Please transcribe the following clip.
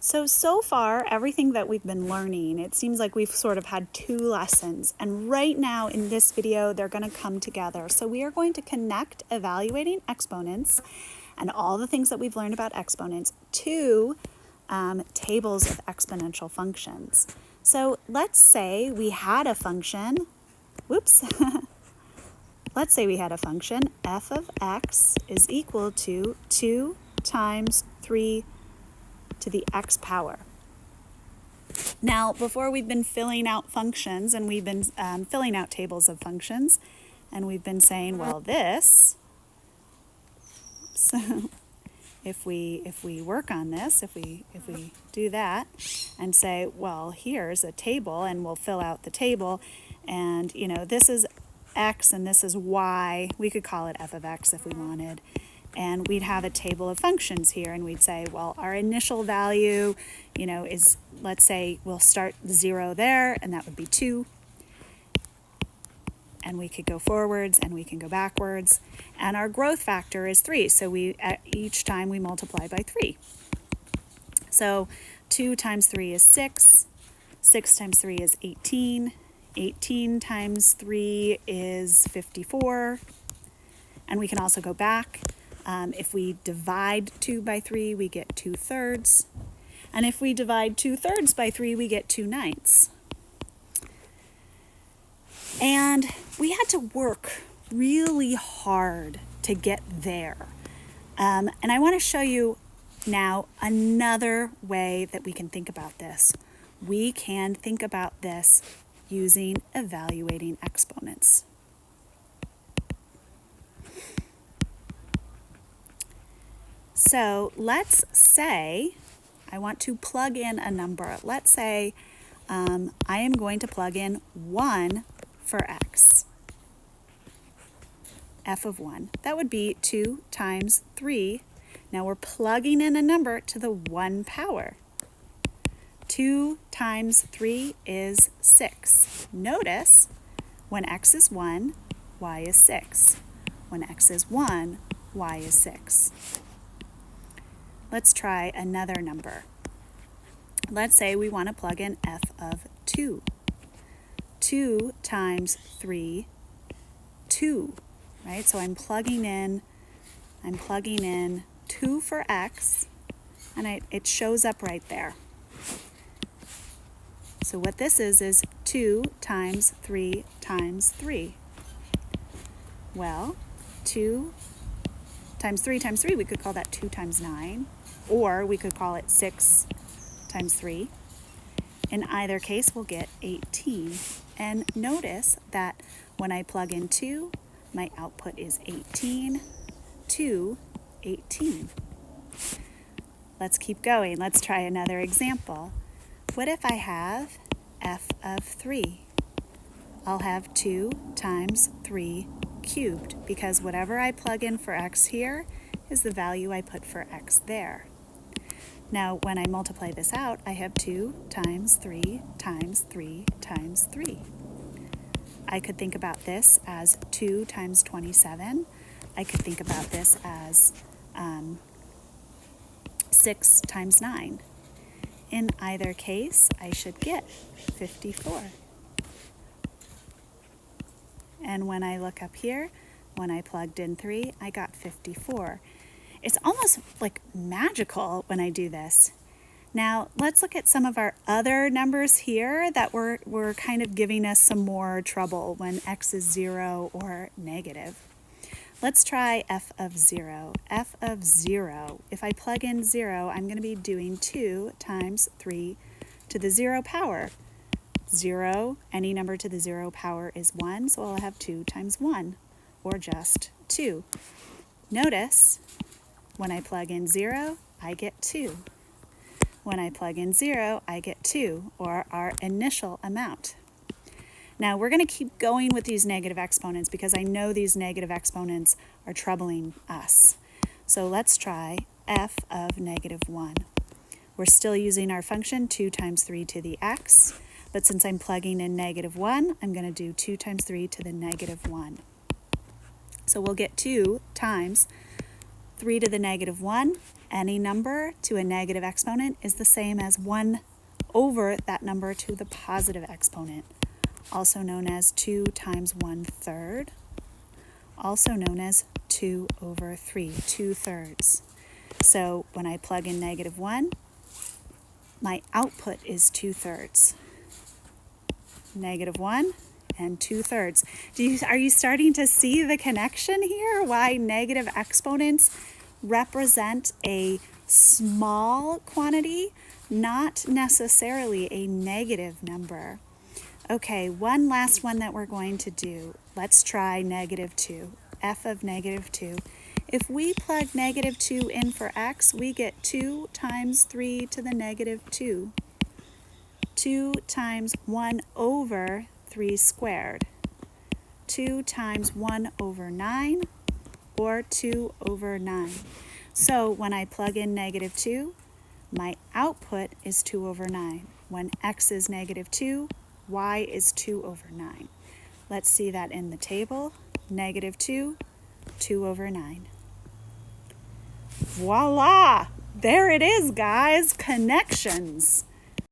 So far, everything that we've been learning, it seems like we've sort of had 2 lessons. And right now in this video, they're going to come together. So we are going to connect evaluating exponents and all the things that we've learned about exponents to tables of exponential functions. So let's say we had a function, let's say we had a function f of x is equal to 2 times 3 to the x power. Now, before we've been filling out functions and we've been filling out tables of functions, and we've been saying, well, this, so if we work on this, if we do that and say, well, here's a table, and we'll fill out the table, and this is x and this is y. We could call it f of x if we wanted. And we'd have a table of functions here, and we'd say, well, our initial value, is, let's say we'll start 0 there, and that would be 2. And we could go forwards, and we can go backwards. And our growth factor is 3, so each time we multiply by 3. So 2 times 3 is 6. 6 times 3 is 18. 18 times 3 is 54. And we can also go back. If we divide 2 by 3, we get 2/3. And if we divide 2/3 by 3, we get 2/9. And we had to work really hard to get there. And I want to show you now another way that we can think about this. We can think about this using evaluating exponents. So let's say I want to plug in a number. Let's say I am going to plug in 1 for x, f of 1. That would be 2 times 3. Now we're plugging in a number to the 1 power. 2 times 3 is 6. Notice when x is 1, y is 6. When x is 1, y is 6. Let's try another number. Let's say we want to plug in f of 2. 2 times 3, 2, right? So I'm plugging in 2 for x, and it shows up right there. So what this is 2 times 3 times 3. Well, 2 times 3 times 3, we could call that 2 times 9, or we could call it 6 times 3. In either case, we'll get 18. And notice that when I plug in 2, my output is 18, 2, 18. Let's keep going. Let's try another example. What if I have f of 3? I'll have 2 times 3 cubed, because whatever I plug in for x here is the value I put for x there. Now, when I multiply this out, I have 2 times 3 times 3 times 3. I could think about this as 2 times 27. I could think about this as 6 times 9. In either case, I should get 54. And when I look up here, when I plugged in 3, I got 54. It's almost like magical when I do this. Now, let's look at some of our other numbers here that were kind of giving us some more trouble when x is 0 or negative. Let's try f of 0. F of 0, if I plug in 0, I'm going to be doing 2 times 3 to the 0 power. 0, any number to the 0 power is 1, so I'll have 2 times 1, or just 2. Notice, when I plug in 0, I get 2. When I plug in 0, I get 2, or our initial amount. Now, we're going to keep going with these negative exponents because I know these negative exponents are troubling us. So let's try f of negative 1. We're still using our function 2 times 3 to the x, but since I'm plugging in negative 1, I'm going to do 2 times 3 to the negative 1. So we'll get 2 times 3 to the negative 1, any number to a negative exponent is the same as 1 over that number to the positive exponent, also known as 2 times 1/3, also known as 2 over 3, 2/3. So when I plug in negative 1, my output is 2/3. Negative 1 and 2/3. Are you starting to see the connection here? Why negative exponents represent a small quantity, not necessarily a negative number. Okay, one last one that we're going to do. Let's try negative 2, f of negative 2. If we plug negative 2 in for x, we get 2 times 3 to the negative 2. 2 times 1 over 3 squared. 2 times 1 over 9, or 2 over 9. So when I plug in negative 2, my output is 2 over 9. When x is negative 2, y is 2 over 9. Let's see that in the table. Negative 2, 2 over 9. Voila! There it is, guys. Connections.